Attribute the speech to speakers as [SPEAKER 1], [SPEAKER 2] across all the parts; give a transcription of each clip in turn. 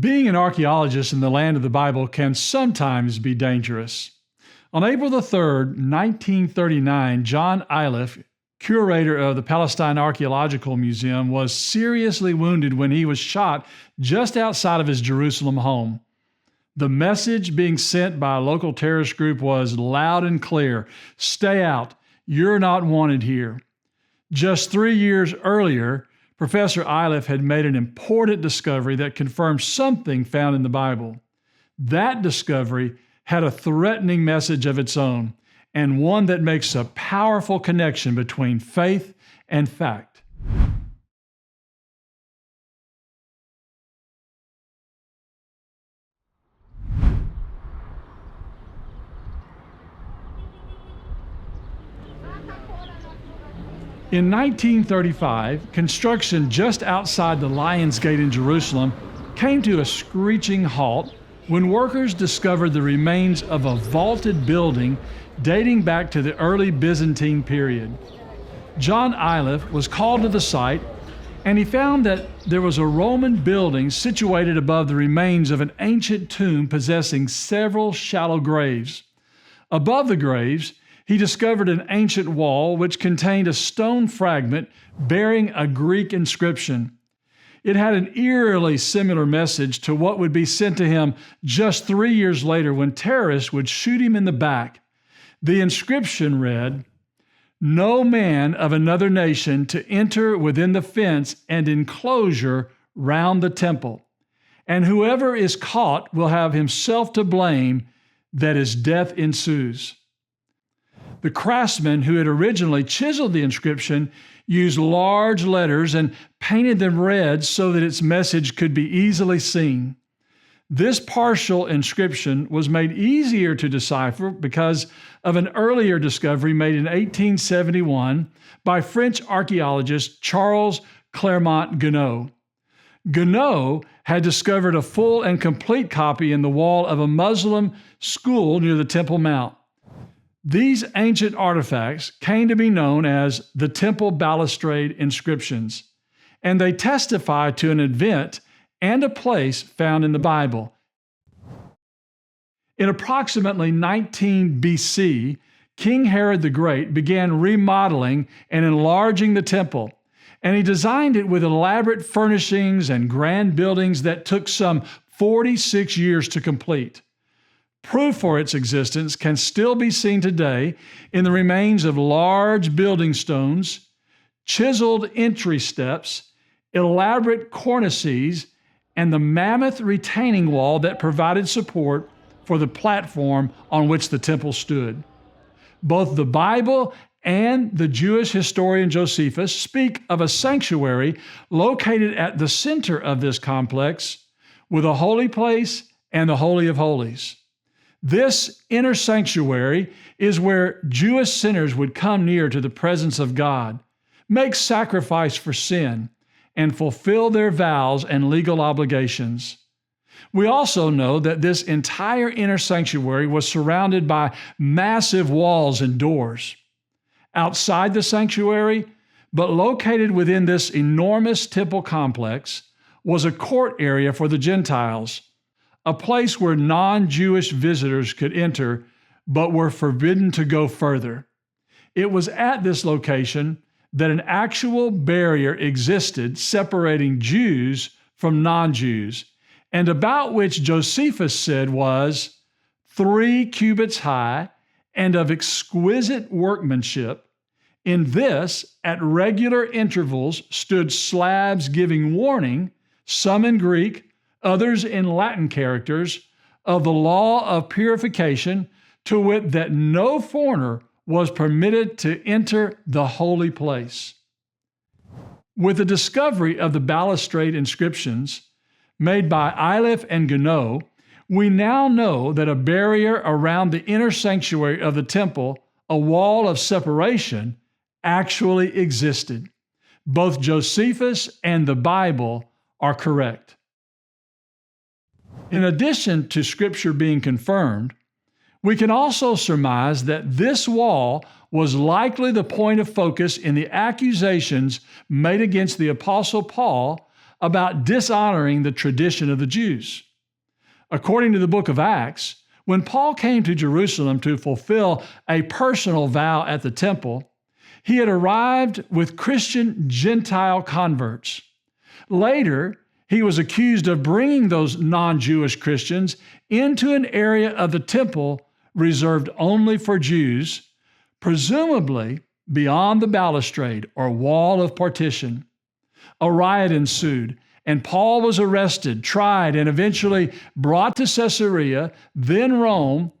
[SPEAKER 1] Being an archaeologist in the land of the Bible can sometimes be dangerous. On April the 3rd, 1939, John Iliff, curator of the Palestine Archaeological Museum, was seriously wounded when he was shot just outside of his Jerusalem home. The message being sent by a local terrorist group was loud and clear: stay out, you're not wanted here. Just 3 years earlier, Professor Iliff had made an important discovery that confirmed something found in the Bible. That discovery had a threatening message of its own, and one that makes a powerful connection between faith and fact. In 1935, construction just outside the Lion's Gate in Jerusalem came to a screeching halt when workers discovered the remains of a vaulted building dating back to the early Byzantine period. John Iliff was called to the site, and he found that there was a Roman building situated above the remains of an ancient tomb possessing several shallow graves. Above the graves, he discovered an ancient wall which contained a stone fragment bearing a Greek inscription. It had an eerily similar message to what would be sent to him just 3 years later when terrorists would shoot him in the back. The inscription read, "No man of another nation to enter within the fence and enclosure round the temple, and whoever is caught will have himself to blame, that his death ensues." The craftsman who had originally chiseled the inscription used large letters and painted them red so that its message could be easily seen. This partial inscription was made easier to decipher because of an earlier discovery made in 1871 by French archaeologist Charles Clermont-Ganneau. Ganneau had discovered a full and complete copy in the wall of a Muslim school near the Temple Mount. These ancient artifacts came to be known as the Temple Balustrade inscriptions, and they testify to an event and a place found in the Bible. In approximately 19 BC, King Herod the Great began remodeling and enlarging the temple, and he designed it with elaborate furnishings and grand buildings that took some 46 years to complete. Proof for its existence can still be seen today in the remains of large building stones, chiseled entry steps, elaborate cornices, and the mammoth retaining wall that provided support for the platform on which the temple stood. Both the Bible and the Jewish historian Josephus speak of a sanctuary located at the center of this complex with a holy place and the Holy of Holies. This inner sanctuary is where Jewish sinners would come near to the presence of God, make sacrifice for sin, and fulfill their vows and legal obligations. We also know that this entire inner sanctuary was surrounded by massive walls and doors. Outside the sanctuary, but located within this enormous temple complex, was a court area for the Gentiles, a place where non-Jewish visitors could enter, but were forbidden to go further. It was at this location that an actual barrier existed separating Jews from non-Jews, and about which Josephus said was 3 cubits high and of exquisite workmanship. In this, at regular intervals, stood slabs giving warning, some in Greek, others in Latin characters, of the law of purification, to wit, that no foreigner was permitted to enter the holy place. With the discovery of the balustrade inscriptions made by Iliff and Ganneau, we now know that a barrier around the inner sanctuary of the temple, a wall of separation, actually existed. Both Josephus and the Bible are correct. In addition to Scripture being confirmed, we can also surmise that this wall was likely the point of focus in the accusations made against the Apostle Paul about dishonoring the tradition of the Jews. According to the book of Acts, when Paul came to Jerusalem to fulfill a personal vow at the temple, he had arrived with Christian Gentile converts. Later, he was accused of bringing those non-Jewish Christians into an area of the temple reserved only for Jews, presumably beyond the balustrade or wall of partition. A riot ensued, and Paul was arrested, tried, and eventually brought to Caesarea, then Rome,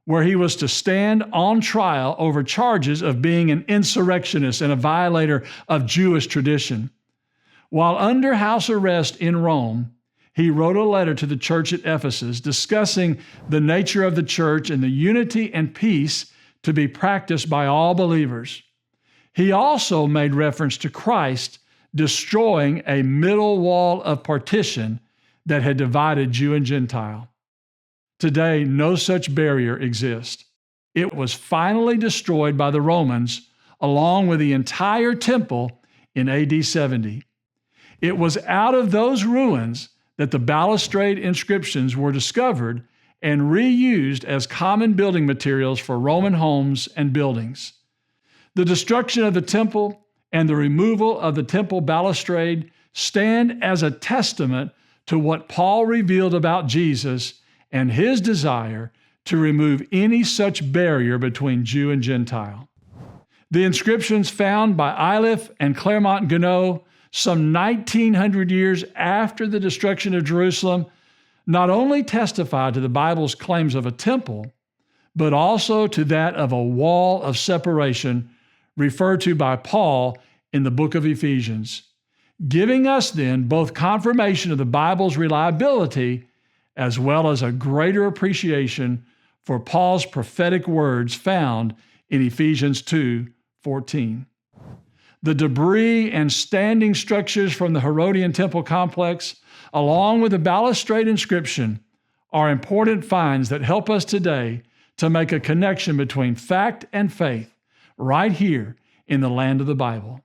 [SPEAKER 1] where he was to stand on trial over charges of being an insurrectionist and a violator of Jewish tradition. While under house arrest in Rome, he wrote a letter to the church at Ephesus discussing the nature of the church and the unity and peace to be practiced by all believers. He also made reference to Christ destroying a middle wall of partition that had divided Jew and Gentile. Today, no such barrier exists. It was finally destroyed by the Romans, along with the entire temple in AD 70. It was out of those ruins that the balustrade inscriptions were discovered and reused as common building materials for Roman homes and buildings. The destruction of the temple and the removal of the temple balustrade stand as a testament to what Paul revealed about Jesus and his desire to remove any such barrier between Jew and Gentile. The inscriptions found by Iliff and Clermont-Ganneau some 1900 years after the destruction of Jerusalem not only testify to the Bible's claims of a temple, but also to that of a wall of separation referred to by Paul in the book of Ephesians, giving us then both confirmation of the Bible's reliability as well as a greater appreciation for Paul's prophetic words found in Ephesians 2:14. The debris and standing structures from the Herodian temple complex, along with the balustrade inscription, are important finds that help us today to make a connection between fact and faith right here in the land of the Bible.